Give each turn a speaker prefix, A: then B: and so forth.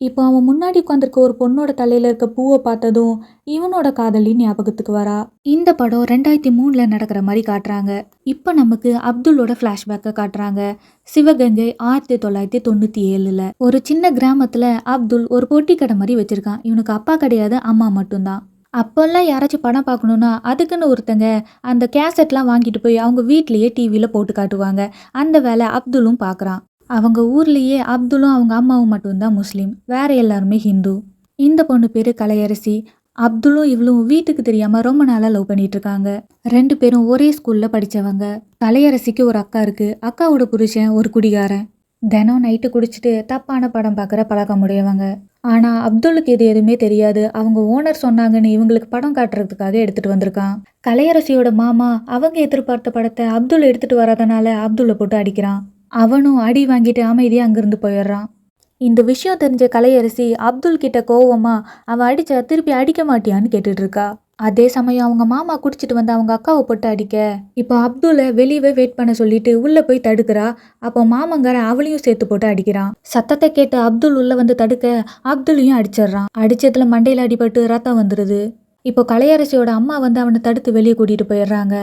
A: இப்போ அவன் முன்னாடி உட்காந்துருக்க ஒரு பொண்ணோட தலையில இருக்க பூவை பார்த்ததும் இவனோட காதலி ஞாபகத்துக்கு வரா. இந்த படம் 2003ல நடக்கிற மாதிரி காட்டுறாங்க. இப்போ நமக்கு அப்துல்லோட ஃப்ளாஷ்பேக்கை காட்டுறாங்க. சிவகங்கை 1997ல ஒரு சின்ன கிராமத்துல அப்துல் ஒரு பொட்டி கடை மாதிரி வச்சிருக்கான். இவனுக்கு அப்பா கிடையாது, அம்மா மட்டும்தான். அப்போல்லாம் யாராச்சும் படம் பார்க்கணுன்னா அதுக்குன்னு ஒருத்தங்க அந்த கேசட்லாம் வாங்கிட்டு போய் அவங்க வீட்லேயே டிவியில் போட்டு காட்டுவாங்க. அந்த வேலை அப்துல்லும் பார்க்குறான். அவங்க ஊர்லேயே அப்துல்லும் அவங்க அம்மாவும் மட்டும்தான் முஸ்லீம், வேற எல்லாருமே ஹிந்து. இந்த பொண்ணு பேர் கலையரசி. அப்துல்லும் இவளும் வீட்டுக்கு தெரியாமல் ரொம்ப நாளாக லவ் பண்ணிட்டு இருக்காங்க. 2 பேரும் ஒரே ஸ்கூலில் படித்தவங்க. கலையரசிக்கு ஒரு அக்கா இருக்கு. அக்காவோட புருஷன் ஒரு குடிகாரன். தினம் நைட்டு குடிச்சிட்டு தப்பான படம் பார்க்குற பழக்கம் உடையவங்க. ஆனால் அப்துல்லுக்கு இது எதுவுமே தெரியாது. அவங்க ஓனர் சொன்னாங்கன்னு இவங்களுக்கு படம் காட்டுறதுக்காக எடுத்துகிட்டு வந்திருக்கான். கலையரசியோட மாமா அவங்க எதிர்பார்த்த படத்தை அப்துல் எடுத்துகிட்டு வராதனால அப்துல்லை போட்டு அடிக்கிறான். அவனும் அடி வாங்கிட்டு அமைதியாக அங்கிருந்து போயிடுறான். இந்த விஷயம் தெரிஞ்ச கலையரசி அப்துல் கிட்ட கோவமா அவன் அடிச்சா திருப்பி அடிக்க மாட்டியான்னு கேட்டுட்டு இருக்கா. அதே சமயம் அவங்க மாமா குடிச்சிட்டு வந்து அவங்க அக்காவை போட்டு அடிக்க இப்போ அப்துல்லை வெளியவே வெயிட் பண்ண சொல்லிட்டு உள்ள போய் தடுக்கிறா. அப்போ மாமங்கார அவளையும் சேர்த்து போட்டு அடிக்கிறான். சத்தத்தை கேட்டு அப்துல் உள்ள வந்து தடுக்க அப்துல்லையும் அடிச்சிடுறான். அடிச்சதுல மண்டையில அடிபட்டு ரத்தம் வந்துடுது. இப்போ கலையரசியோட அம்மா வந்து அவனை தடுத்து வெளியே கூட்டிட்டு போயிடுறாங்க.